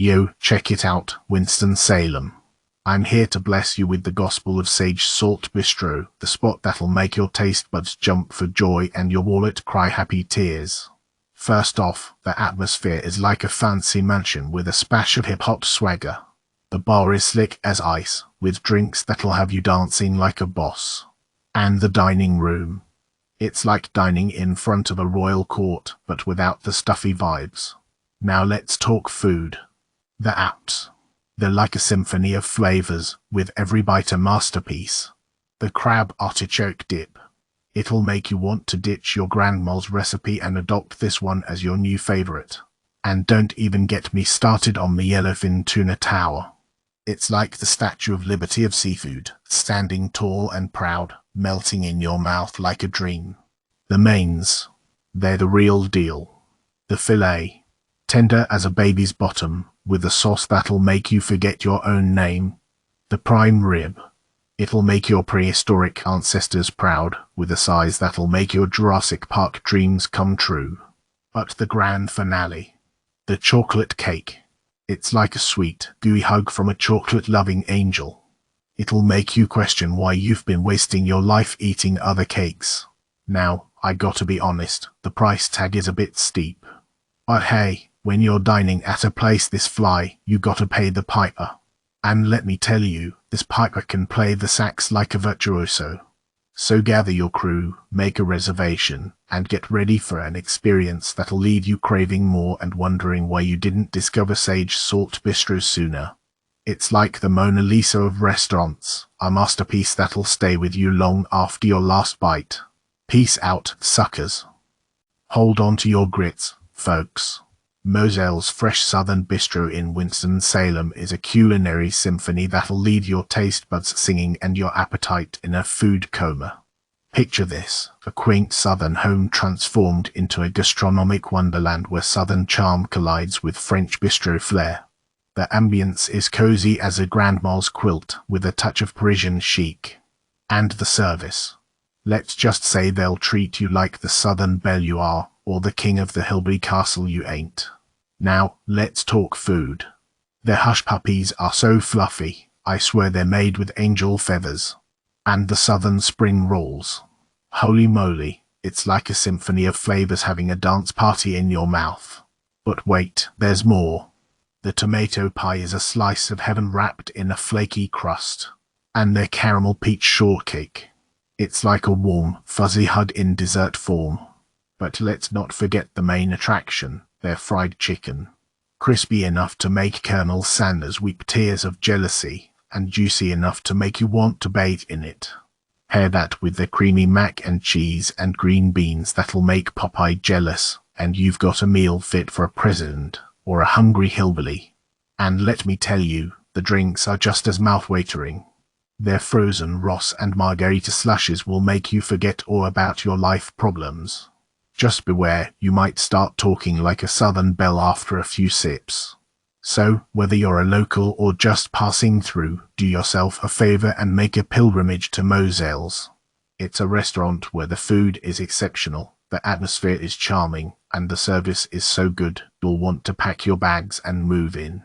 Yo, check it out, Winston, Salem. I'm here to bless you with the gospel of Sage Salt Bistro, the spot that'll make your taste buds jump for joy and your wallet cry happy tears. First off, the atmosphere is like a fancy mansion with a splash of hip-hop swagger. The bar is slick as ice, with drinks that'll have you dancing like a boss. And the dining room. It's like dining in front of a royal court, but without the stuffy vibes. Now let's talk food. The apps. They're like a symphony of flavors, with every bite a masterpiece. The crab artichoke dip. It'll make you want to ditch your grandma's recipe and adopt this one as your new favorite. And don't even get me started on the yellowfin tuna tower. It's like the Statue of Liberty of seafood, standing tall and proud, melting in your mouth like a dream. The mains. They're the real deal. The filet. Tender as a baby's bottom, with a sauce that'll make you forget your own name. The prime rib. It'll make your prehistoric ancestors proud, with a size that'll make your Jurassic Park dreams come true. But the grand finale. The chocolate cake. It's like a sweet, gooey hug from a chocolate-loving angel. It'll make you question why you've been wasting your life eating other cakes. Now, I gotta be honest, the price tag is a bit steep. But hey, when you're dining at a place this fly, you gotta pay the piper. And let me tell you, this piper can play the sax like a virtuoso. So gather your crew, make a reservation, and get ready for an experience that'll leave you craving more and wondering why you didn't discover Sage Salt Bistro sooner. It's like the Mona Lisa of restaurants, a masterpiece that'll stay with you long after your last bite. Peace out, suckers. Hold on to your grits, folks. Moselle's Fresh Southern Bistro in Winston-Salem is a culinary symphony that'll leave your taste buds singing and your appetite in a food coma. Picture this, a quaint southern home transformed into a gastronomic wonderland where southern charm collides with French bistro flair. The ambience is cozy as a grandma's quilt with a touch of Parisian chic. And the service. Let's just say they'll treat you like the southern belle you are, or the king of the hillbilly castle you ain't. Now, let's talk food. Their hush puppies are so fluffy, I swear they're made with angel feathers. And the southern spring rolls. Holy moly, it's like a symphony of flavors having a dance party in your mouth. But wait, there's more. The tomato pie is a slice of heaven wrapped in a flaky crust. And their caramel peach shortcake. It's like a warm, fuzzy hug in dessert form. But let's not forget the main attraction, their fried chicken. Crispy enough to make Colonel Sanders weep tears of jealousy, and juicy enough to make you want to bathe in it. Pair that with their creamy mac and cheese and green beans that'll make Popeye jealous, and you've got a meal fit for a president, or a hungry hillbilly. And let me tell you, the drinks are just as mouth-watering. Their frozen Ross and Margarita slushes will make you forget all about your life problems. Just beware, you might start talking like a southern belle after a few sips. So, whether you're a local or just passing through, do yourself a favor and make a pilgrimage to Moselle's. It's a restaurant where the food is exceptional, the atmosphere is charming, and the service is so good, you'll want to pack your bags and move in.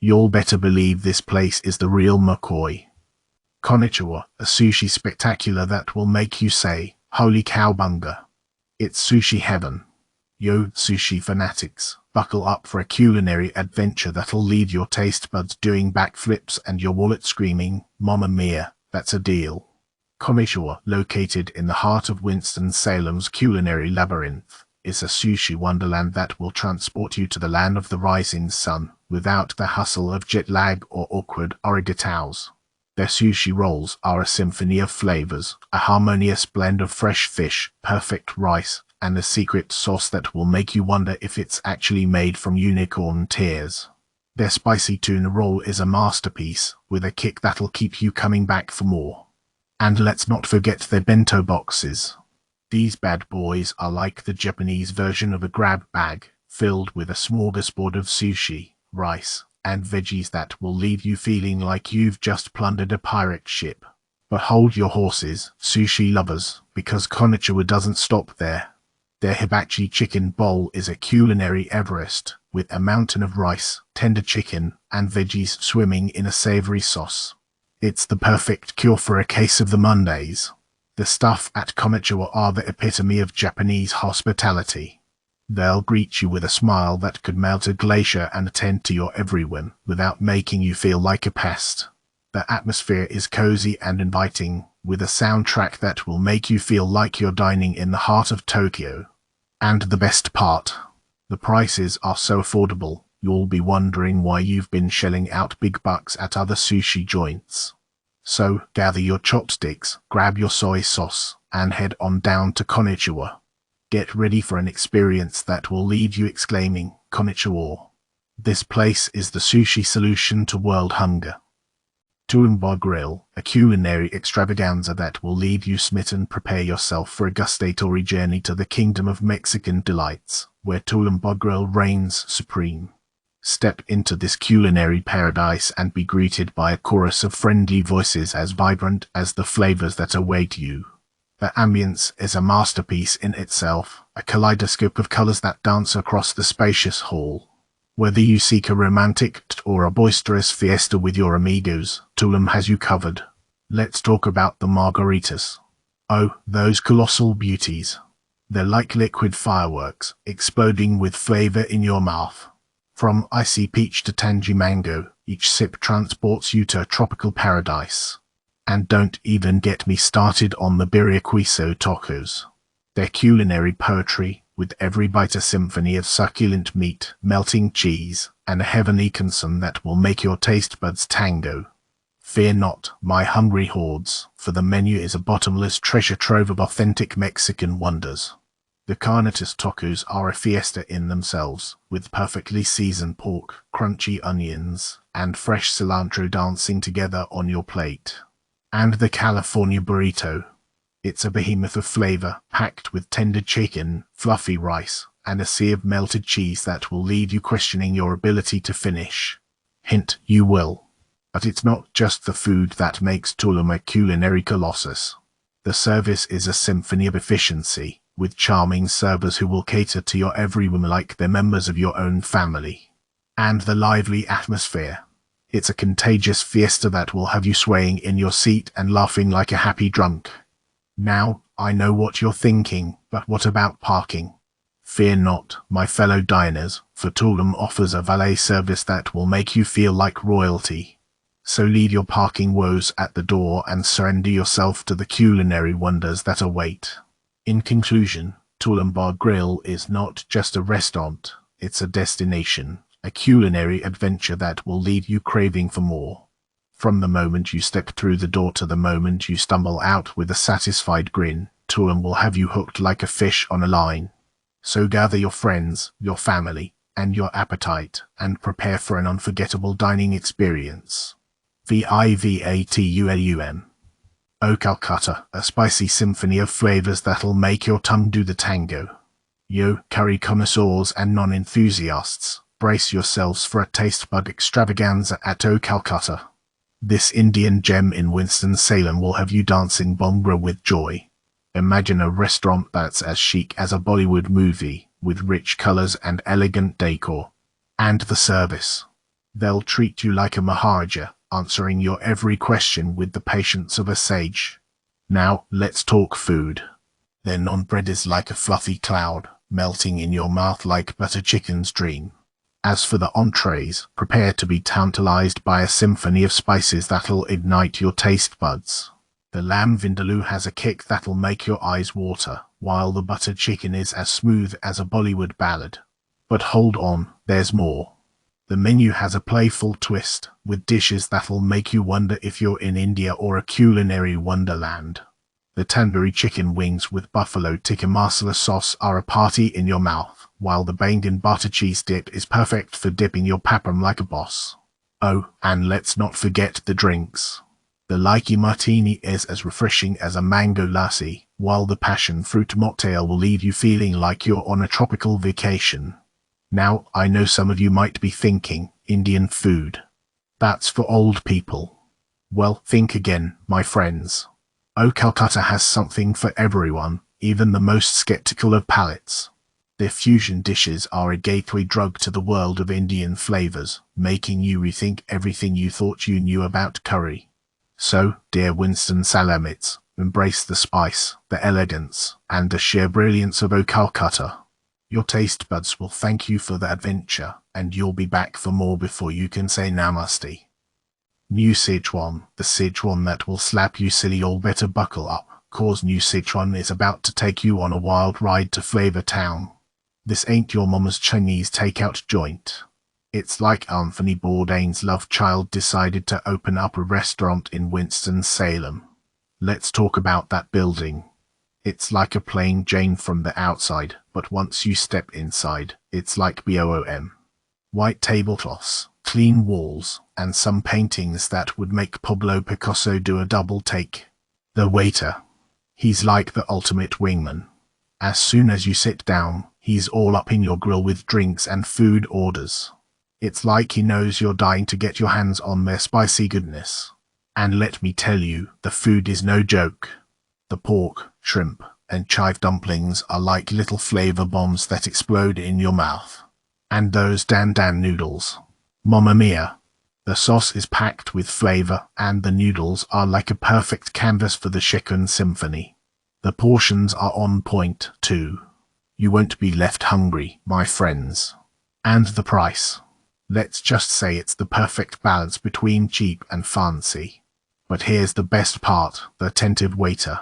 You'll better believe this place is the real McCoy. Konnichiwa, a sushi spectacular that will make you say, holy cowbunga. It's sushi heaven. Yo, sushi fanatics, buckle up for a culinary adventure that'll leave your taste buds doing backflips and your wallet screaming, Mamma Mia, that's a deal. Konnichiwa, located in the heart of Winston-Salem's culinary labyrinth, is a sushi wonderland that will transport you to the land of the rising sun, without the hustle of jet lag or awkward origatows. Their sushi rolls are a symphony of flavors, a harmonious blend of fresh fish, perfect rice, and a secret sauce that will make you wonder if it's actually made from unicorn tears. Their spicy tuna roll is a masterpiece, with a kick that'll keep you coming back for more. And let's not forget their bento boxes. These bad boys are like the Japanese version of a grab bag, filled with a smorgasbord of sushi, rice, and veggies that will leave you feeling like you've just plundered a pirate ship. But hold your horses, sushi lovers, because Konnichiwa doesn't stop there. Their hibachi chicken bowl is a culinary Everest, with a mountain of rice, tender chicken, and veggies swimming in a savory sauce. It's the perfect cure for a case of the Mondays. The staff at Konnichiwa are the epitome of Japanese hospitality. They'll greet you with a smile that could melt a glacier and attend to your every whim without making you feel like a pest. The atmosphere is cozy and inviting, with a soundtrack that will make you feel like you're dining in the heart of Tokyo. And the best part, the prices are so affordable, you'll be wondering why you've been shelling out big bucks at other sushi joints. So, gather your chopsticks, grab your soy sauce, and head on down to Konnichiwa. Get ready for an experience that will leave you exclaiming, Konnichiwa. This place is the sushi solution to world hunger. Tulumba Grill, a culinary extravaganza that will leave you smitten. Prepare yourself for a gustatory journey to the kingdom of Mexican delights, where Tulumba Grill reigns supreme. Step into this culinary paradise and be greeted by a chorus of friendly voices as vibrant as the flavors that await you. The ambience is a masterpiece in itself, a kaleidoscope of colors that dance across the spacious hall. Whether you seek a romantic or a boisterous fiesta with your amigos, Tulum has you covered. Let's talk about the margaritas. Oh, those colossal beauties. They're like liquid fireworks, exploding with flavor in your mouth. From icy peach to tangy mango, each sip transports you to a tropical paradise. And don't even get me started on the birria-queso tacos. They're culinary poetry, with every bite a symphony of succulent meat, melting cheese, and a heavenly consume that will make your taste buds tango. Fear not, my hungry hordes, for the menu is a bottomless treasure trove of authentic Mexican wonders. The carnitas tacos are a fiesta in themselves, with perfectly seasoned pork, crunchy onions, and fresh cilantro dancing together on your plate. And the California burrito. It's a behemoth of flavor, packed with tender chicken, fluffy rice, and a sea of melted cheese that will leave you questioning your ability to finish. Hint, you will. But it's not just the food that makes Tulum a culinary colossus. The service is a symphony of efficiency, with charming servers who will cater to your every whim like they're members of your own family. And the lively atmosphere. It's a contagious fiesta that will have you swaying in your seat and laughing like a happy drunk. Now, I know what you're thinking, but what about parking? Fear not, my fellow diners, for Tulum offers a valet service that will make you feel like royalty. So leave your parking woes at the door and surrender yourself to the culinary wonders that await. In conclusion, Tulumba Grill is not just a restaurant, it's a destination, a culinary adventure that will leave you craving for more. From the moment you step through the door to the moment you stumble out with a satisfied grin, Tulum will have you hooked like a fish on a line. So gather your friends, your family, and your appetite, and prepare for an unforgettable dining experience. Vivatulum. Oh Calcutta, a spicy symphony of flavors that'll make your tongue do the tango. Yo, curry connoisseurs and non-enthusiasts, brace yourselves for a taste bud extravaganza at Oh Calcutta. This Indian gem in Winston, Salem will have you dancing bongra with joy. Imagine a restaurant that's as chic as a Bollywood movie, with rich colors and elegant decor. And the service. They'll treat you like a Maharaja, answering your every question with the patience of a sage. Now, let's talk food. Their naan bread is like a fluffy cloud, melting in your mouth like butter chicken's dream. As for the entrees, prepare to be tantalized by a symphony of spices that'll ignite your taste buds. The lamb vindaloo has a kick that'll make your eyes water, while the butter chicken is as smooth as a Bollywood ballad. But hold on, there's more. The menu has a playful twist, with dishes that'll make you wonder if you're in India or a culinary wonderland. The tandoori chicken wings with buffalo tikka masala sauce are a party in your mouth, while the bangin butter cheese dip is perfect for dipping your papam like a boss. Oh, and let's not forget the drinks. The Lychee Martini is as refreshing as a mango lassi, while the passion fruit mocktail will leave you feeling like you're on a tropical vacation. Now, I know some of you might be thinking, Indian food. That's for old people. Well, think again, my friends. Oh Calcutta has something for everyone, even the most skeptical of palates. Their fusion dishes are a gateway drug to the world of Indian flavors, making you rethink everything you thought you knew about curry. So, dear Winston Salemites, embrace the spice, the elegance, and the sheer brilliance of Calcutta. Your taste buds will thank you for the adventure, and you'll be back for more before you can say namaste. New Sichuan, the Sichuan that will slap you silly. All better buckle up, cause New Sichuan is about to take you on a wild ride to Flavor Town. This ain't your mama's Chinese takeout joint. It's like Anthony Bourdain's love child decided to open up a restaurant in Winston-Salem. Let's talk about that building. It's like a plain Jane from the outside, but once you step inside, it's like BOOM. White tablecloths, clean walls, and some paintings that would make Pablo Picasso do a double take. The waiter. He's like the ultimate wingman. As soon as you sit down, he's all up in your grill with drinks and food orders. It's like he knows you're dying to get your hands on their spicy goodness. And let me tell you, the food is no joke. The pork, shrimp, and chive dumplings are like little flavor bombs that explode in your mouth. And those dan dan noodles. Mamma mia! The sauce is packed with flavor, and the noodles are like a perfect canvas for the chicken symphony. The portions are on point, too. You won't be left hungry, my friends. And the price. Let's just say it's the perfect balance between cheap and fancy. But here's the best part, the attentive waiter.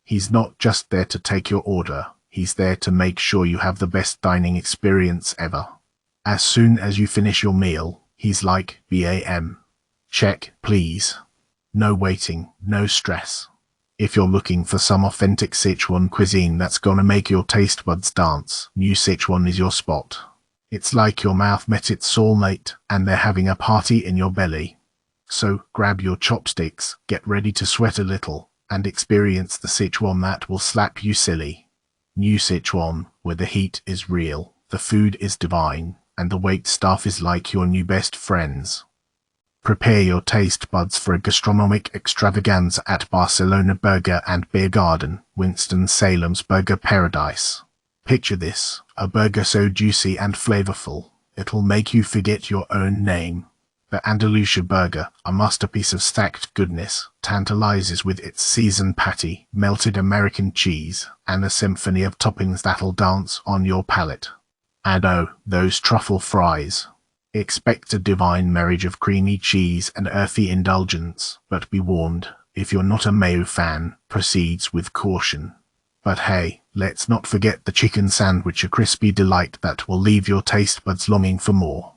He's not just there to take your order, he's there to make sure you have the best dining experience ever. As soon as you finish your meal, he's like, BAM. Check, please. No waiting, no stress. If you're looking for some authentic Sichuan cuisine that's gonna make your taste buds dance, New Sichuan is your spot. It's like your mouth met its soulmate, and they're having a party in your belly. So, grab your chopsticks, get ready to sweat a little, and experience the Sichuan that will slap you silly. New Sichuan, where the heat is real, the food is divine, and the wait staff is like your new best friends. Prepare your taste buds for a gastronomic extravaganza at Barcelona Burger and Beer Garden, Winston-Salem's burger paradise. Picture this, a burger so juicy and flavorful, it'll make you forget your own name. The Andalusia burger, a masterpiece of stacked goodness, tantalizes with its seasoned patty, melted American cheese, and a symphony of toppings that'll dance on your palate. And oh, those truffle fries. Expect a divine marriage of creamy cheese and earthy indulgence, but be warned, if you're not a mayo fan, proceeds with caution. But hey, let's not forget the chicken sandwich, a crispy delight that will leave your taste buds longing for more.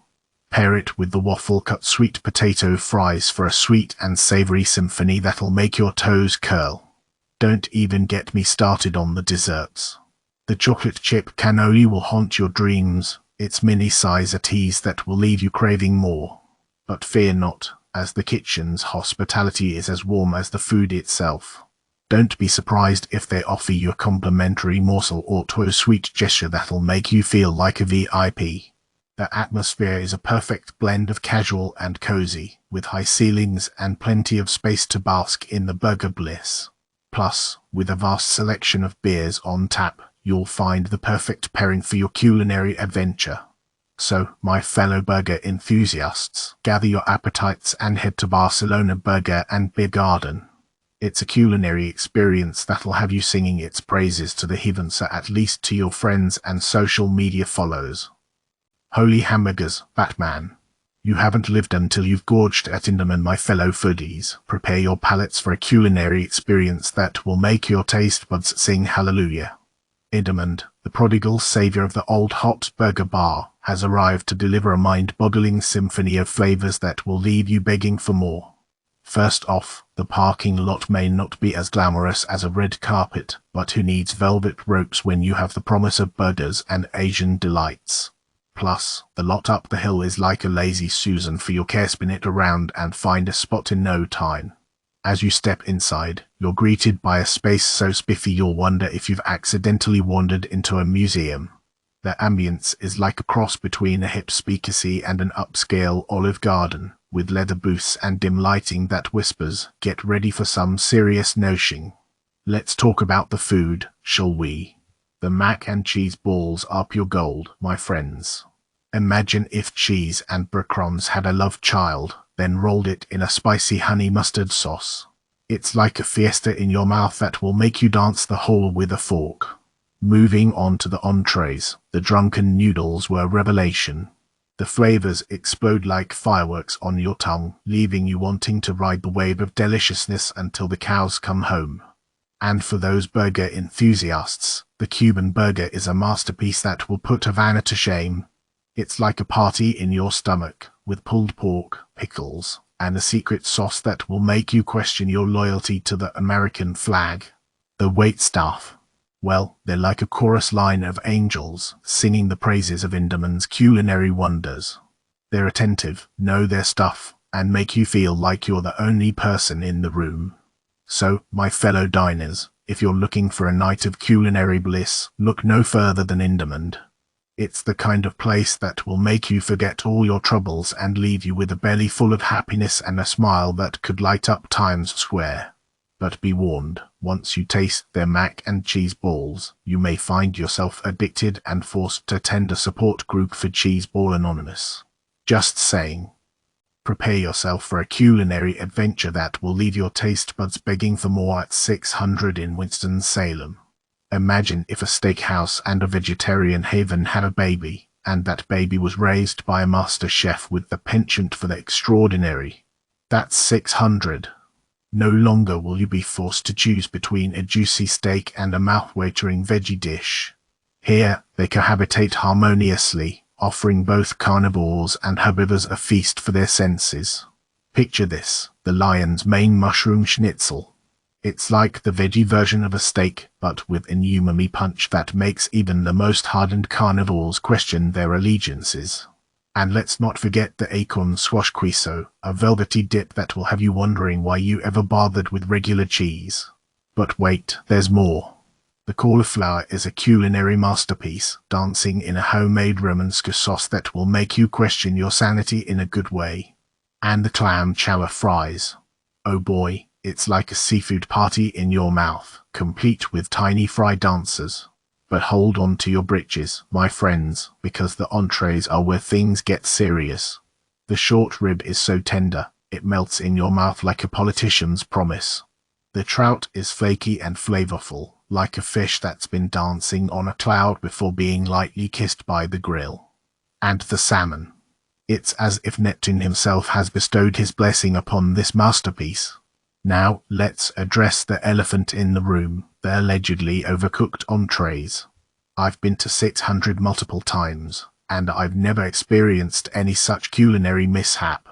Pair it with the waffle-cut sweet potato fries for a sweet and savory symphony that'll make your toes curl. Don't even get me started on the desserts. The chocolate chip cannoli will haunt your dreams. It's mini-size a tease that will leave you craving more. But fear not, as the kitchen's hospitality is as warm as the food itself. Don't be surprised if they offer you a complimentary morsel or a sweet gesture that'll make you feel like a VIP. The atmosphere is a perfect blend of casual and cozy, with high ceilings and plenty of space to bask in the burger bliss. Plus, with a vast selection of beers on tap, you'll find the perfect pairing for your culinary adventure. So, my fellow burger enthusiasts, gather your appetites and head to Barcelona Burger and Beer Garden. It's a culinary experience that'll have you singing its praises to the heavens, at least to your friends and social media follows. Holy hamburgers, Batman. You haven't lived until you've gorged at Inderman, my fellow foodies. Prepare your palates for a culinary experience that will make your taste buds sing hallelujah. Inderman, the prodigal savior of the old hot burger bar, has arrived to deliver a mind-boggling symphony of flavors that will leave you begging for more. First off, the parking lot may not be as glamorous as a red carpet, but who needs velvet ropes when you have the promise of burgers and Asian delights? Plus, the lot up the hill is like a lazy Susan for your care. Spin it around and find a spot in no time. As you step inside, you're greeted by a space so spiffy you'll wonder if you've accidentally wandered into a museum. The ambience is like a cross between a hip speakeasy and an upscale Olive Garden, with leather booths and dim lighting that whispers, "Get ready for some serious noshing." Let's talk about the food, shall we? The mac and cheese balls are pure gold, my friends. Imagine if cheese and breadcrumbs had a love child, then rolled it in a spicy honey mustard sauce. It's like a fiesta in your mouth that will make you dance the whole with a fork. Moving on to the entrees, the drunken noodles were a revelation. The flavors explode like fireworks on your tongue, leaving you wanting to ride the wave of deliciousness until the cows come home. And for those burger enthusiasts, the Cuban burger is a masterpiece that will put Havana to shame. It's like a party in your stomach, with pulled pork, pickles, and a secret sauce that will make you question your loyalty to the American flag. The waitstaff. Well, they're like a chorus line of angels, singing the praises of Indemann's culinary wonders. They're attentive, know their stuff, and make you feel like you're the only person in the room. So, my fellow diners, if you're looking for a night of culinary bliss, look no further than Indemann. It's the kind of place that will make you forget all your troubles and leave you with a belly full of happiness and a smile that could light up Times Square. But be warned, once you taste their mac and cheese balls, you may find yourself addicted and forced to attend a support group for Cheese Ball Anonymous. Just saying. Prepare yourself for a culinary adventure that will leave your taste buds begging for more at 600 in Winston, Salem. Imagine if a steakhouse and a vegetarian haven had a baby, and that baby was raised by a master chef with the penchant for the extraordinary. That's 600. No longer will you be forced to choose between a juicy steak and a mouth-watering veggie dish. Here, they cohabitate harmoniously, offering both carnivores and herbivores a feast for their senses. Picture this, the lion's mane mushroom schnitzel. It's like the veggie version of a steak, but with an umami punch that makes even the most hardened carnivores question their allegiances. And let's not forget the acorn squash queso, a velvety dip that will have you wondering why you ever bothered with regular cheese. But wait, there's more. The cauliflower is a culinary masterpiece, dancing in a homemade Romanesque sauce that will make you question your sanity in a good way. And the clam chowder fries. Oh boy, it's like a seafood party in your mouth, complete with tiny fry dancers. But hold on to your britches, my friends, because the entrees are where things get serious. The short rib is so tender, it melts in your mouth like a politician's promise. The trout is flaky and flavorful, like a fish that's been dancing on a cloud before being lightly kissed by the grill. And the salmon. It's as if Neptune himself has bestowed his blessing upon this masterpiece. Now, let's address the elephant in the room, the allegedly overcooked entrees. I've been to 600 multiple times, and I've never experienced any such culinary mishap.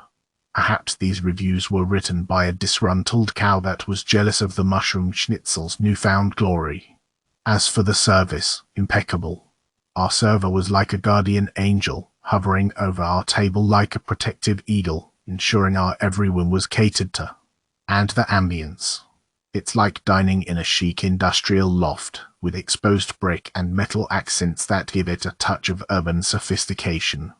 Perhaps these reviews were written by a disgruntled cow that was jealous of the mushroom schnitzel's newfound glory. As for the service, impeccable. Our server was like a guardian angel, hovering over our table like a protective eagle, ensuring our everyone was catered to. And the ambience. It's like dining in a chic industrial loft, with exposed brick and metal accents that give it a touch of urban sophistication.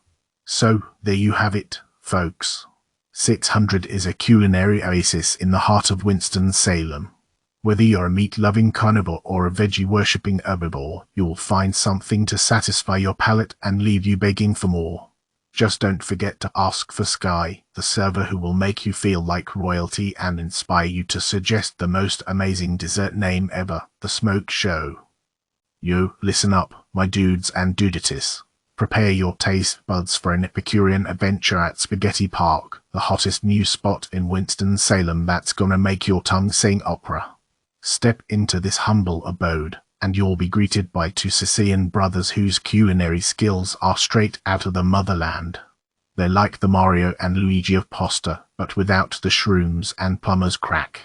So, there you have it, folks. 600 is a culinary oasis in the heart of Winston-Salem. Whether you're a meat-loving carnivore or a veggie-worshipping herbivore, you'll find something to satisfy your palate and leave you begging for more. Just don't forget to ask for Sky, the server who will make you feel like royalty and inspire you to suggest the most amazing dessert name ever, the Smoke Show. Yo, listen up, my dudes and dudettes. Prepare your taste buds for an Epicurean adventure at Spaghetti Park, the hottest new spot in Winston-Salem that's gonna make your tongue sing opera. Step into this humble abode, and you'll be greeted by two Sicilian brothers whose culinary skills are straight out of the motherland. They're like the Mario and Luigi of pasta, but without the shrooms and plumber's crack.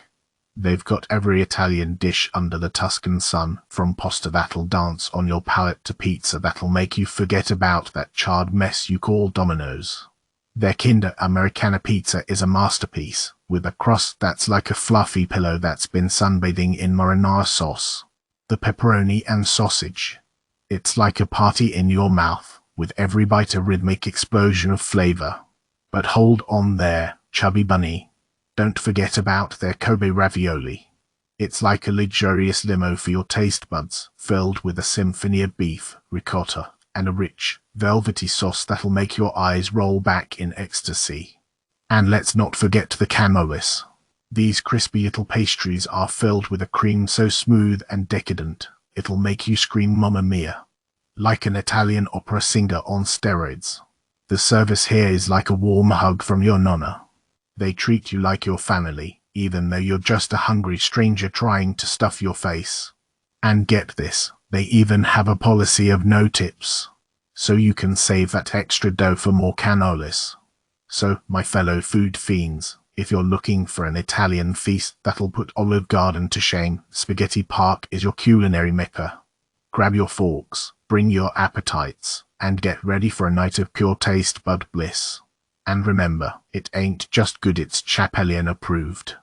They've got every Italian dish under the Tuscan sun, from pasta that'll dance on your palate to pizza that'll make you forget about that charred mess you call Domino's. Their Kinder Americana pizza is a masterpiece, with a crust that's like a fluffy pillow that's been sunbathing in marinara sauce. The pepperoni and sausage. It's like a party in your mouth, with every bite a rhythmic explosion of flavor. But hold on there, chubby bunny. Don't forget about their Kobe ravioli. It's like a luxurious limo for your taste buds, filled with a symphony of beef, ricotta, and a rich, velvety sauce that'll make your eyes roll back in ecstasy. And let's not forget the cannolis. These crispy little pastries are filled with a cream so smooth and decadent, it'll make you scream Mamma Mia. Like an Italian opera singer on steroids. The service here is like a warm hug from your nonna. They treat you like your family, even though you're just a hungry stranger trying to stuff your face. And get this, they even have a policy of no tips. So you can save that extra dough for more cannolis. So, my fellow food fiends, if you're looking for an Italian feast that'll put Olive Garden to shame, Spaghetti Park is your culinary mecca. Grab your forks, bring your appetites, and get ready for a night of pure taste bud bliss. And remember, it ain't just good, it's Chapelian approved.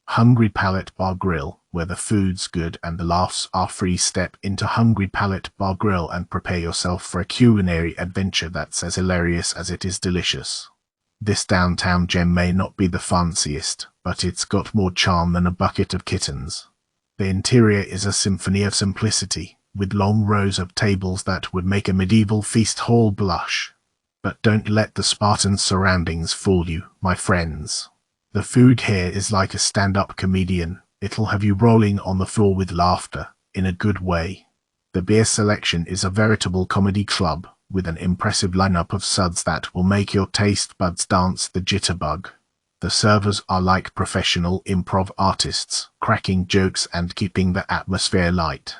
Hungry Palate Bar Grill, where the food's good and the laughs are free. Step into Hungry Palate Bar Grill and prepare yourself for a culinary adventure that's as hilarious as it is delicious. This downtown gem may not be the fanciest, but it's got more charm than a bucket of kittens. The interior is a symphony of simplicity, with long rows of tables that would make a medieval feast hall blush. But don't let the Spartan surroundings fool you, my friends. The food here is like a stand-up comedian. It'll have you rolling on the floor with laughter, in a good way. The beer selection is a veritable comedy club, with an impressive lineup of suds that will make your taste buds dance the jitterbug. The servers are like professional improv artists, cracking jokes and keeping the atmosphere light.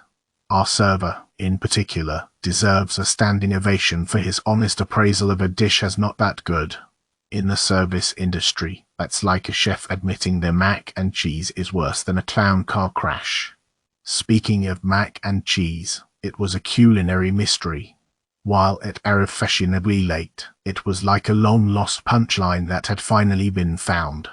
Our server, in particular, deserves a standing ovation for his honest appraisal of a dish as not that good. In the service industry, that's like a chef admitting their mac and cheese is worse than a clown car crash. Speaking of mac and cheese, it was a culinary mystery. While it arrived fashionably late, it was like a long-lost punchline that had finally been found.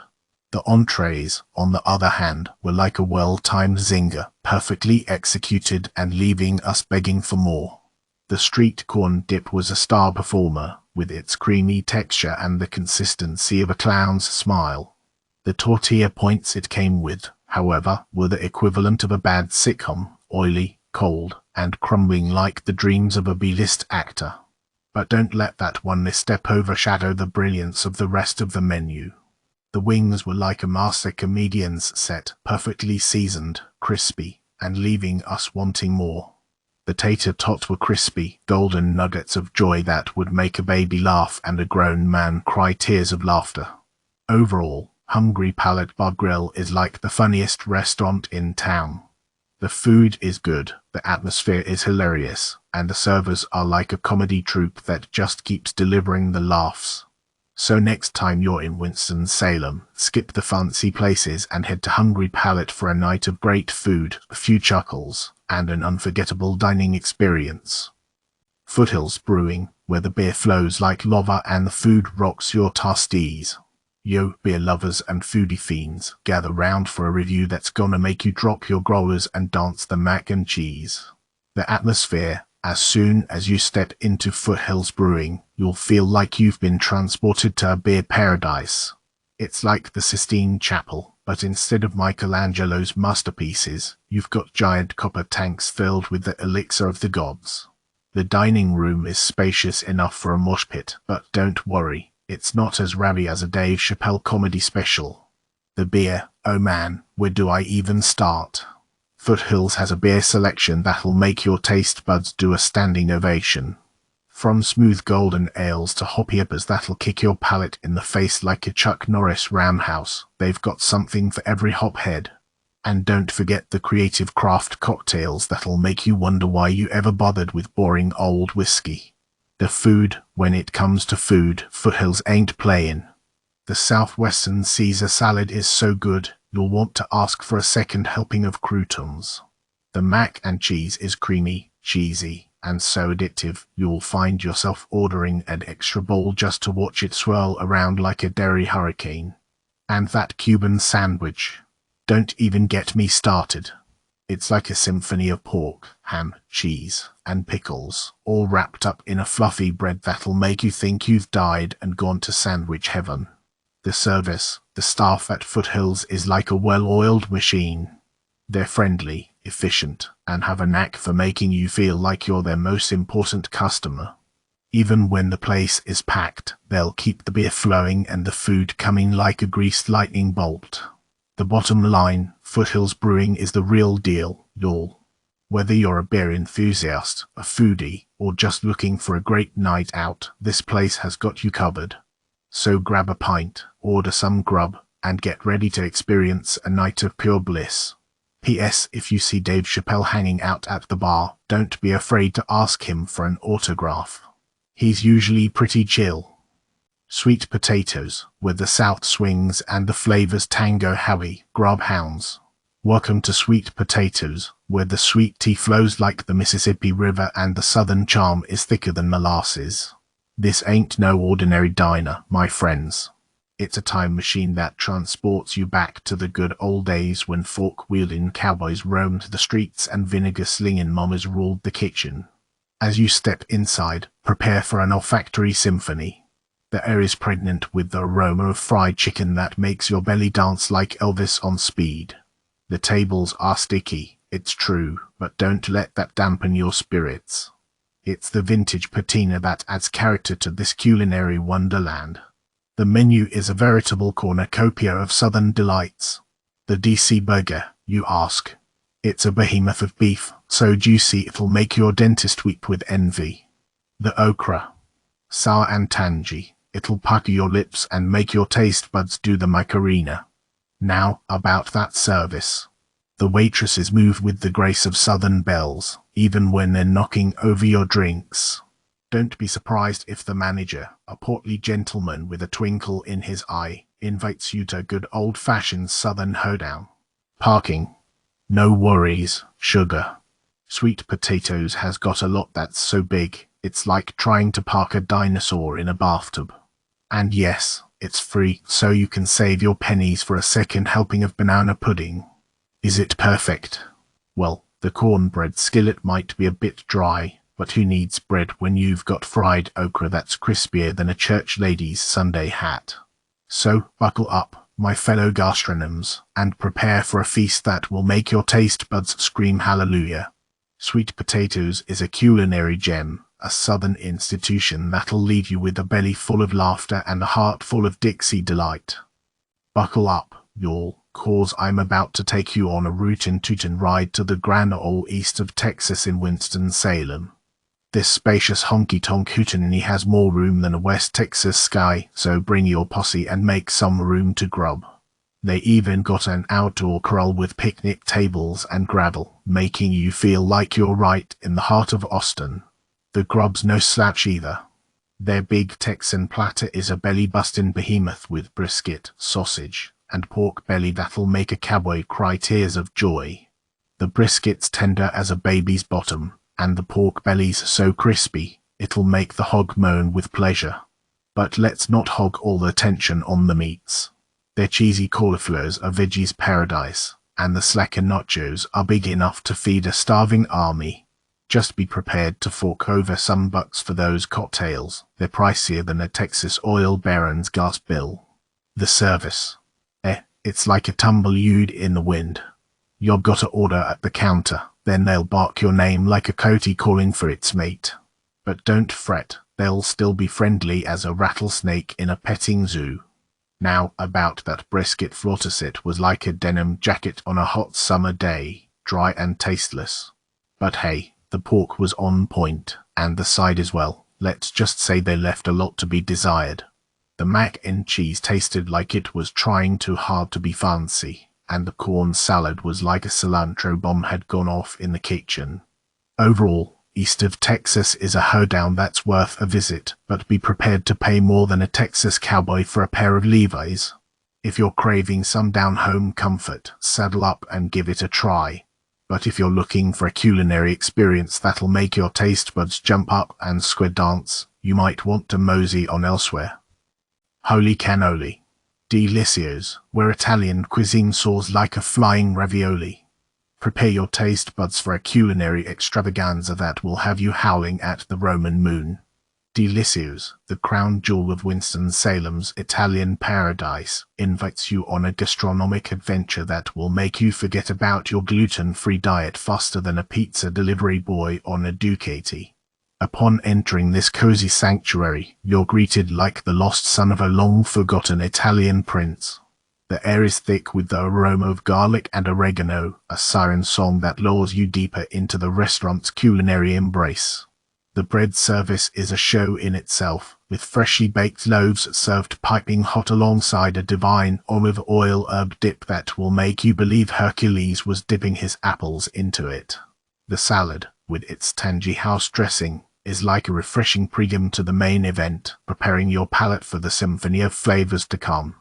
The entrees, on the other hand, were like a well-timed zinger, perfectly executed and leaving us begging for more. The street corn dip was a star performer, with its creamy texture and the consistency of a clown's smile. The tortilla points it came with, however, were the equivalent of a bad sitcom, oily, cold, and crumbling like the dreams of a B-list actor. But don't let that one misstep overshadow the brilliance of the rest of the menu. The wings were like a master comedian's set, perfectly seasoned, crispy, and leaving us wanting more. The tater tots were crispy, golden nuggets of joy that would make a baby laugh and a grown man cry tears of laughter. Overall, Hungry Palate Bar Grill is like the funniest restaurant in town. The food is good, the atmosphere is hilarious, and the servers are like a comedy troupe that just keeps delivering the laughs. So next time you're in Winston-Salem, skip the fancy places and head to Hungry Palate for a night of great food, a few chuckles, and an unforgettable dining experience. Foothills Brewing, where the beer flows like lava and the food rocks your tasties. Yo, beer lovers and foodie fiends, gather round for a review that's gonna make you drop your growlers and dance the mac and cheese. The atmosphere, as soon as you step into Foothills Brewing, you'll feel like you've been transported to a beer paradise. It's like the Sistine Chapel, but instead of Michelangelo's masterpieces, you've got giant copper tanks filled with the elixir of the gods. The dining room is spacious enough for a mosh pit, but don't worry. It's not as rowdy as a Dave Chappelle comedy special. The beer, oh man, where do I even start? Foothills has a beer selection that'll make your taste buds do a standing ovation. From smooth golden ales to hoppy uppers that'll kick your palate in the face like a Chuck Norris roundhouse, they've got something for every hophead. And don't forget the creative craft cocktails that'll make you wonder why you ever bothered with boring old whiskey. The food, when it comes to food, Foothills ain't playin'. The Southwestern Caesar salad is so good, you'll want to ask for a second helping of croutons. The mac and cheese is creamy, cheesy, and so addictive, you'll find yourself ordering an extra bowl just to watch it swirl around like a dairy hurricane. And that Cuban sandwich. Don't even get me started. It's like a symphony of pork, ham, cheese, and pickles, all wrapped up in a fluffy bread that'll make you think you've died and gone to sandwich heaven. The service, the staff at Foothills is like a well-oiled machine. They're friendly, efficient, and have a knack for making you feel like you're their most important customer. Even when the place is packed, they'll keep the beer flowing and the food coming like a greased lightning bolt. The bottom line, Foothills Brewing is the real deal, y'all. Whether you're a beer enthusiast, a foodie, or just looking for a great night out, this place has got you covered. So grab a pint, order some grub, and get ready to experience a night of pure bliss. P.S. If you see Dave Chappelle hanging out at the bar, don't be afraid to ask him for an autograph. He's usually pretty chill. Sweet potatoes, where the South swings and the flavors tango Howie, grub hounds. Welcome to Sweet Potatoes, where the sweet tea flows like the Mississippi River and the Southern charm is thicker than molasses. This ain't no ordinary diner, my friends. It's a time machine that transports you back to the good old days when fork-wielding cowboys roamed the streets and vinegar-slinging mamas ruled the kitchen. As you step inside, prepare for an olfactory symphony. The air is pregnant with the aroma of fried chicken that makes your belly dance like Elvis on speed. The tables are sticky, it's true, but don't let that dampen your spirits. It's the vintage patina that adds character to this culinary wonderland. The menu is a veritable cornucopia of southern delights. The DC burger, you ask? It's a behemoth of beef, so juicy it'll make your dentist weep with envy. The okra, sour and tangy, it'll pucker your lips and make your taste buds do the Macarena. Now, about that service. The waitresses move with the grace of southern belles, even when they're knocking over your drinks. Don't be surprised if the manager, a portly gentleman with a twinkle in his eye, invites you to a good old-fashioned southern hoedown. Parking. No worries, sugar. Sweet Potatoes has got a lot that's so big, it's like trying to park a dinosaur in a bathtub. And yes, it's free, so you can save your pennies for a second helping of banana pudding. Is it perfect? Well, the cornbread skillet might be a bit dry, but who needs bread when you've got fried okra that's crispier than a church lady's Sunday hat? So, buckle up, my fellow gastronomes, and prepare for a feast that will make your taste buds scream hallelujah. Sweet Potatoes is a culinary gem, a southern institution that'll leave you with a belly full of laughter and a heart full of Dixie delight. Buckle up, y'all, cause I'm about to take you on a rootin' tootin' ride to the Grand Ole East of Texas in Winston, Salem. This spacious honky-tonk hootenanny has more room than a West Texas sky, so bring your posse and make some room to grub. They even got an outdoor corral with picnic tables and gravel, making you feel like you're right in the heart of Austin. The grub's no slouch either. Their big Texan platter is a belly-bustin' behemoth with brisket, sausage, and pork belly that'll make a cowboy cry tears of joy. The brisket's tender as a baby's bottom, and the pork belly's so crispy, it'll make the hog moan with pleasure. But let's not hog all the attention on the meats. Their cheesy cauliflowers are veggie's paradise, and the slacker nachos are big enough to feed a starving army. Just be prepared to fork over some bucks for those cocktails. They're pricier than a Texas oil baron's gas bill. The service. It's like a tumbleweed in the wind. You've got to order at the counter, then they'll bark your name like a coyote calling for its mate. But don't fret, they'll still be friendly as a rattlesnake in a petting zoo. Now, about that brisket flauticet was like a denim jacket on a hot summer day, dry and tasteless. But hey, the pork was on point, and the side as well. Let's just say they left a lot to be desired. The mac and cheese tasted like it was trying too hard to be fancy, and the corn salad was like a cilantro bomb had gone off in the kitchen. Overall, East of Texas is a hoedown that's worth a visit, but be prepared to pay more than a Texas cowboy for a pair of Levi's. If you're craving some down-home comfort, saddle up and give it a try. But if you're looking for a culinary experience that'll make your taste buds jump up and squid dance, you might want to mosey on elsewhere. Holy cannoli. Delicios, where Italian cuisine soars like a flying ravioli. Prepare your taste buds for a culinary extravaganza that will have you howling at the Roman moon. Delicious, the crown jewel of Winston Salem's Italian paradise, invites you on a gastronomic adventure that will make you forget about your gluten-free diet faster than a pizza delivery boy on a Ducati. Upon entering this cozy sanctuary, you're greeted like the lost son of a long-forgotten Italian prince. The air is thick with the aroma of garlic and oregano, a siren song that lures you deeper into the restaurant's culinary embrace. The bread service is a show in itself, with freshly baked loaves served piping hot alongside a divine olive oil herb dip that will make you believe Hercules was dipping his apples into it. The salad, with its tangy house dressing, is like a refreshing prelude to the main event, preparing your palate for the symphony of flavors to come.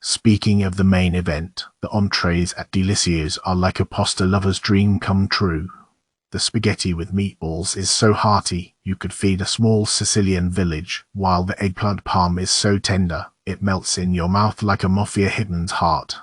Speaking of the main event, the entrees at Delicious are like a pasta lover's dream come true. The spaghetti with meatballs is so hearty, you could feed a small Sicilian village, while the eggplant parm is so tender, it melts in your mouth like a mafia hitman's heart.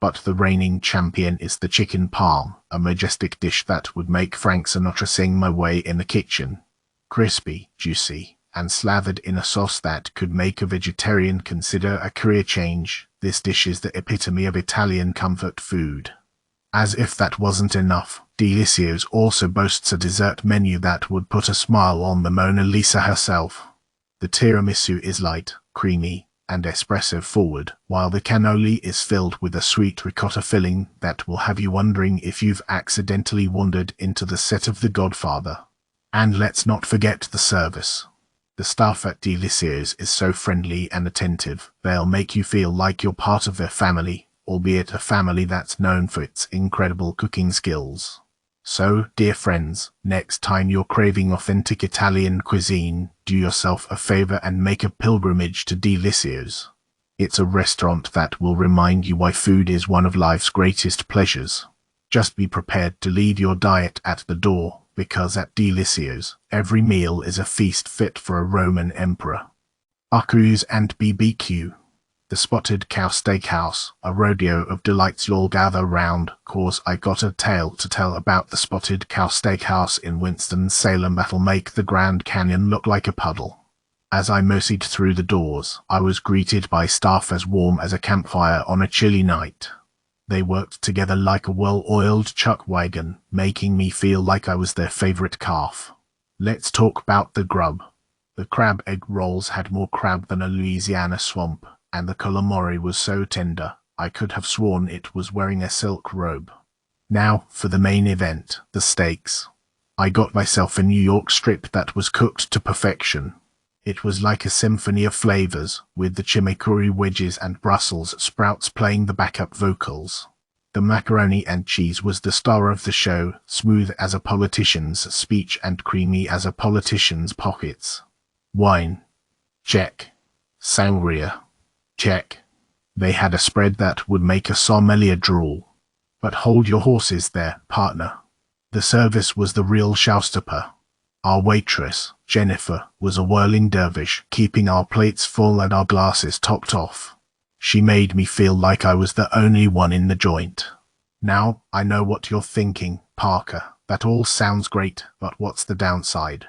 But the reigning champion is the chicken parm, a majestic dish that would make Frank Sinatra sing My Way in the Kitchen. Crispy, juicy, and slathered in a sauce that could make a vegetarian consider a career change, this dish is the epitome of Italian comfort food. As if that wasn't enough, Delicious also boasts a dessert menu that would put a smile on the Mona Lisa herself. The tiramisu is light, creamy, and espresso forward, while the cannoli is filled with a sweet ricotta filling that will have you wondering if you've accidentally wandered into the set of The Godfather. And let's not forget the service. The staff at Delicious is so friendly and attentive, they'll make you feel like you're part of their family, albeit a family that's known for its incredible cooking skills. So, dear friends, next time you're craving authentic Italian cuisine, do yourself a favor and make a pilgrimage to Delicious. It's a restaurant that will remind you why food is one of life's greatest pleasures. Just be prepared to leave your diet at the door, because at Delicious, every meal is a feast fit for a Roman emperor. Tacos and BBQ. The Spotted Cow Steakhouse, a rodeo of delights you'll gather round, 'cause I got a tale to tell about the Spotted Cow Steakhouse in Winston-Salem that'll make the Grand Canyon look like a puddle. As I moseyed through the doors, I was greeted by staff as warm as a campfire on a chilly night. They worked together like a well-oiled chuck wagon, making me feel like I was their favorite calf. Let's talk about the grub. The crab egg rolls had more crab than a Louisiana swamp, and the calamari was so tender, I could have sworn it was wearing a silk robe. Now, for the main event, the steaks. I got myself a New York strip that was cooked to perfection. It was like a symphony of flavors, with the chimichurri wedges and Brussels sprouts playing the backup vocals. The macaroni and cheese was the star of the show, smooth as a politician's speech and creamy as a politician's pockets. Wine. Check. Sangria. Check. They had a spread that would make a sommelier drool. But hold your horses there, partner. The service was the real showstopper. Our waitress, Jennifer, was a whirling dervish, keeping our plates full and our glasses topped off. She made me feel like I was the only one in the joint. Now, I know what you're thinking, Parker. That all sounds great, but what's the downside?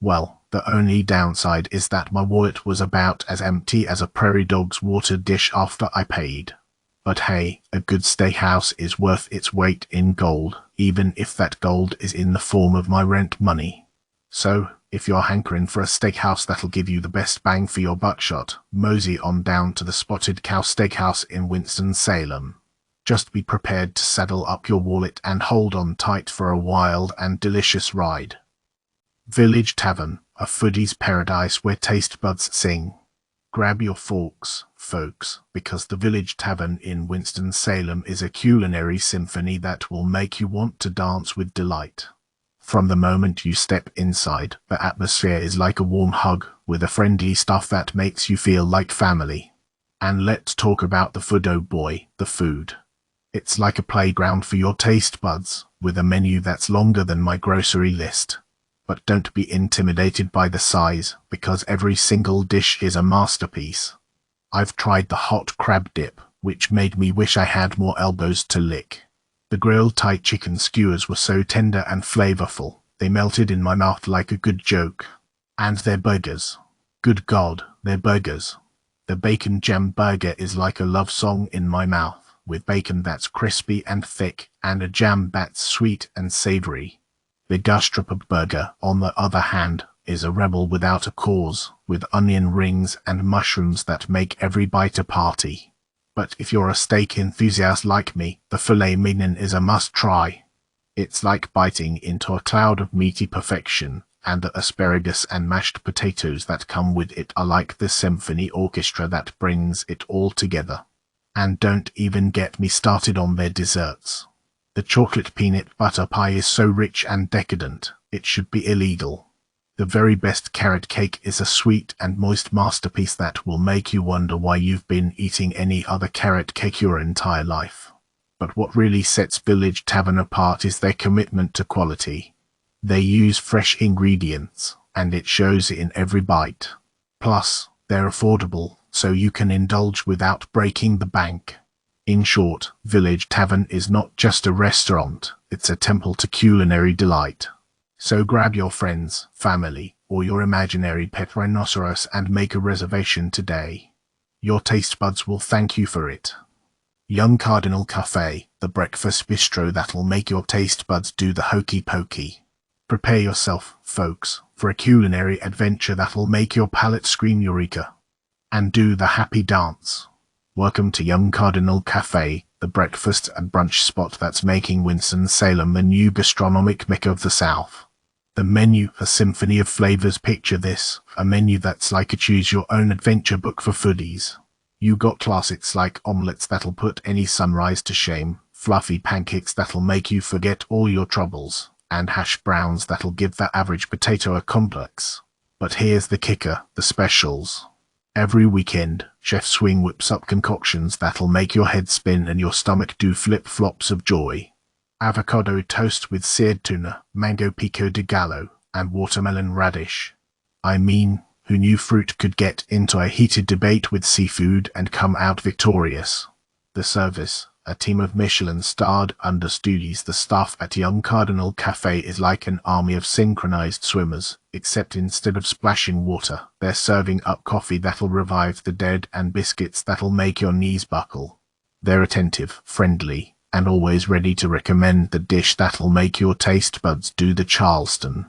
Well, the only downside is that my wallet was about as empty as a prairie dog's water dish after I paid. But hey, a good steakhouse is worth its weight in gold, even if that gold is in the form of my rent money. So, if you're hankering for a steakhouse that'll give you the best bang for your buckshot, mosey on down to the Spotted Cow Steakhouse in Winston-Salem. Just be prepared to saddle up your wallet and hold on tight for a wild and delicious ride. Village Tavern, a foodie's paradise where taste buds sing. Grab your forks, folks, because the Village Tavern in Winston-Salem is a culinary symphony that will make you want to dance with delight. From the moment you step inside, the atmosphere is like a warm hug, with a friendly staff that makes you feel like family. And let's talk about the food, oh boy, the food. It's like a playground for your taste buds, with a menu that's longer than my grocery list. But don't be intimidated by the size, because every single dish is a masterpiece. I've tried the hot crab dip, which made me wish I had more elbows to lick. The grilled Thai chicken skewers were so tender and flavorful, they melted in my mouth like a good joke. And their burgers. Good God, they're burgers. The bacon jam burger is like a love song in my mouth, with bacon that's crispy and thick, and a jam that's sweet and savory. The gastropub burger, on the other hand, is a rebel without a cause, with onion rings and mushrooms that make every bite a party. But if you're a steak enthusiast like me, the filet mignon is a must-try. It's like biting into a cloud of meaty perfection, and the asparagus and mashed potatoes that come with it are like the symphony orchestra that brings it all together. And don't even get me started on their desserts. The chocolate peanut butter pie is so rich and decadent, it should be illegal. The very best carrot cake is a sweet and moist masterpiece that will make you wonder why you've been eating any other carrot cake your entire life. But what really sets Village Tavern apart is their commitment to quality. They use fresh ingredients, and it shows in every bite. Plus, they're affordable, so you can indulge without breaking the bank. In short, Village Tavern is not just a restaurant, it's a temple to culinary delight. So grab your friends, family, or your imaginary pet rhinoceros and make a reservation today. Your taste buds will thank you for it. Young Cardinal Cafe, the breakfast bistro that'll make your taste buds do the hokey pokey. Prepare yourself, folks, for a culinary adventure that'll make your palate scream eureka. And do the happy dance. Welcome to Young Cardinal Cafe, the breakfast and brunch spot that's making Winston-Salem the new gastronomic mecca of the South. The menu, a symphony of flavors. Picture this, a menu that's like a choose-your-own-adventure book for foodies. You got classics like omelets that'll put any sunrise to shame, fluffy pancakes that'll make you forget all your troubles, and hash browns that'll give the average potato a complex. But here's the kicker, the specials. Every weekend, Chef Swing whips up concoctions that'll make your head spin and your stomach do flip-flops of joy. Avocado toast with seared tuna, mango pico de gallo, and watermelon radish. I mean, who knew fruit could get into a heated debate with seafood and come out victorious? The service, a team of Michelin-starred understudies. The staff at Young Cardinal Cafe is like an army of synchronized swimmers, except instead of splashing water, they're serving up coffee that'll revive the dead and biscuits that'll make your knees buckle. They're attentive, friendly, and always ready to recommend the dish that'll make your taste buds do the Charleston.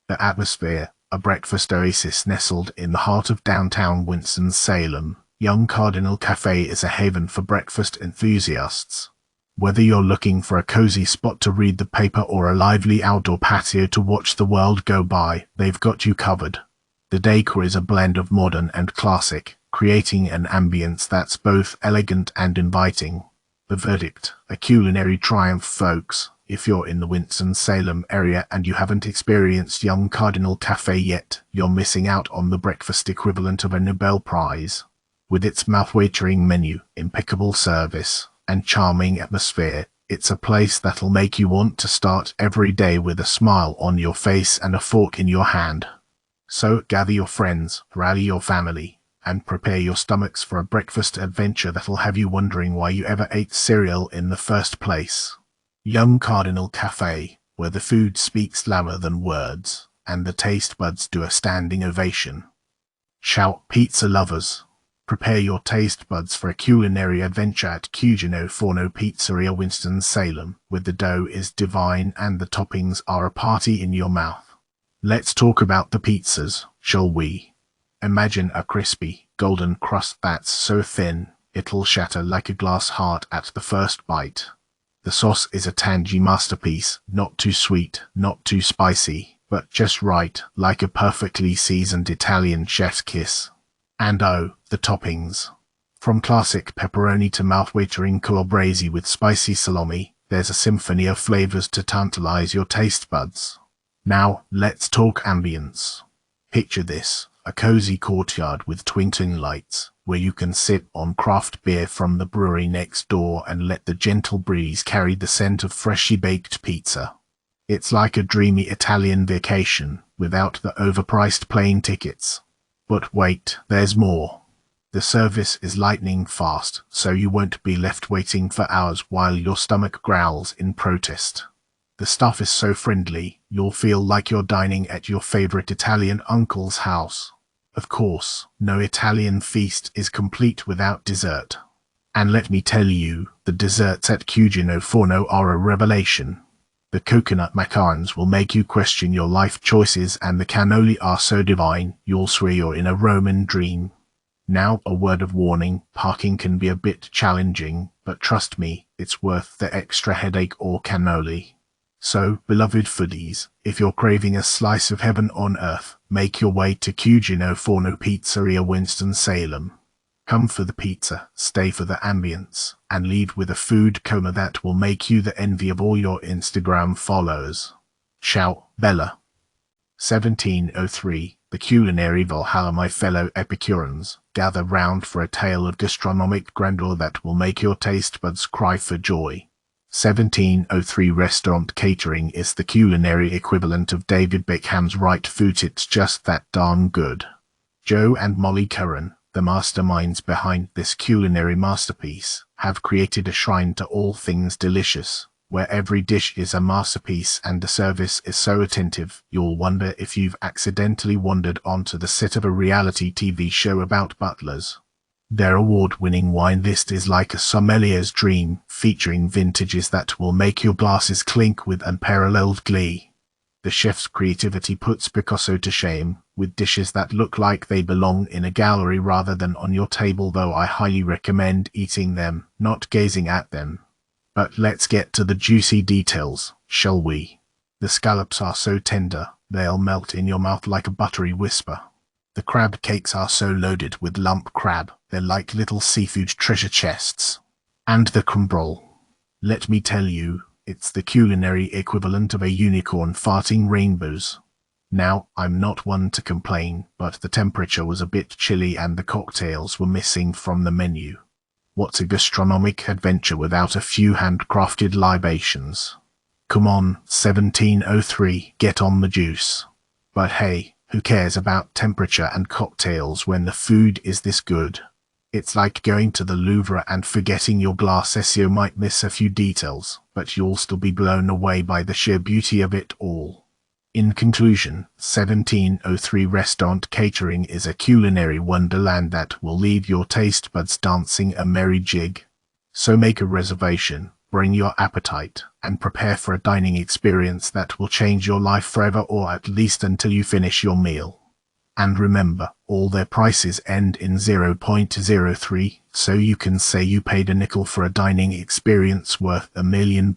The atmosphere, a breakfast oasis nestled in the heart of downtown Winston-Salem, Young Cardinal Cafe is a haven for breakfast enthusiasts. Whether you're looking for a cozy spot to read the paper or a lively outdoor patio to watch the world go by, they've got you covered. The decor is a blend of modern and classic, creating an ambience that's both elegant and inviting. The verdict, a culinary triumph, folks. If you're in the Winston-Salem area and you haven't experienced Young Cardinal Cafe yet, you're missing out on the breakfast equivalent of a Nobel Prize. With its mouth-watering menu, impeccable service, and charming atmosphere, it's a place that'll make you want to start every day with a smile on your face and a fork in your hand. So gather your friends, rally your family, and prepare your stomachs for a breakfast adventure that'll have you wondering why you ever ate cereal in the first place. Young Cardinal Cafe, where the food speaks louder than words, and the taste buds do a standing ovation. Shout, pizza lovers! Prepare your taste buds for a culinary adventure at Cugino Forno Pizzeria, Winston-Salem, where the dough is divine and the toppings are a party in your mouth. Let's talk about the pizzas, shall we? Imagine a crispy, golden crust that's so thin, it'll shatter like a glass heart at the first bite. The sauce is a tangy masterpiece, not too sweet, not too spicy, but just right, like a perfectly seasoned Italian chef's kiss. And oh, the toppings. From classic pepperoni to mouth-watering calabrese with spicy salami, there's a symphony of flavors to tantalize your taste buds. Now, let's talk ambience. Picture this, a cozy courtyard with twinkling lights, where you can sip on craft beer from the brewery next door and let the gentle breeze carry the scent of freshly baked pizza. It's like a dreamy Italian vacation, without the overpriced plane tickets. But wait, there's more. The service is lightning fast, so you won't be left waiting for hours while your stomach growls in protest. The staff is so friendly, you'll feel like you're dining at your favorite Italian uncle's house. Of course, no Italian feast is complete without dessert. And let me tell you, the desserts at Cugino Forno are a revelation. The coconut macarons will make you question your life choices, and the cannoli are so divine, you'll swear you're in a Roman dream. Now, a word of warning, parking can be a bit challenging, but trust me, it's worth the extra headache or cannoli. So, beloved foodies, if you're craving a slice of heaven on earth, make your way to Cugino Forno Pizzeria, Winston, Salem. Come for the pizza, stay for the ambience, and leave with a food coma that will make you the envy of all your Instagram followers. Ciao, Bella. 1703, the culinary Valhalla. My fellow Epicureans, gather round for a tale of gastronomic grandeur that will make your taste buds cry for joy. 1703, restaurant catering is the culinary equivalent of David Beckham's right foot. It's just that darn good. Joe and Molly Curran, the masterminds behind this culinary masterpiece, have created a shrine to all things delicious, where every dish is a masterpiece and the service is so attentive, you'll wonder if you've accidentally wandered onto the set of a reality TV show about butlers. Their award-winning wine list is like a sommelier's dream, featuring vintages that will make your glasses clink with unparalleled glee. The chef's creativity puts Picasso to shame, with dishes that look like they belong in a gallery rather than on your table, though I highly recommend eating them, not gazing at them. But let's get to the juicy details, shall we? The scallops are so tender, they'll melt in your mouth like a buttery whisper. The crab cakes are so loaded with lump crab, they're like little seafood treasure chests. And the crumb roll. Let me tell you, it's the culinary equivalent of a unicorn farting rainbows. Now, I'm not one to complain, but the temperature was a bit chilly and the cocktails were missing from the menu. What's a gastronomic adventure without a few handcrafted libations? Come on, 1703, get on the juice. But hey, who cares about temperature and cocktails when the food is this good? It's like going to the Louvre and forgetting your glasses. You might miss a few details, but you'll still be blown away by the sheer beauty of it all. In conclusion, 1703 restaurant catering is a culinary wonderland that will leave your taste buds dancing a merry jig. So make a reservation, bring your appetite, and prepare for a dining experience that will change your life forever, or at least until you finish your meal. And remember, all their prices end in 0.03, so you can say you paid a nickel for a dining experience worth $1 million.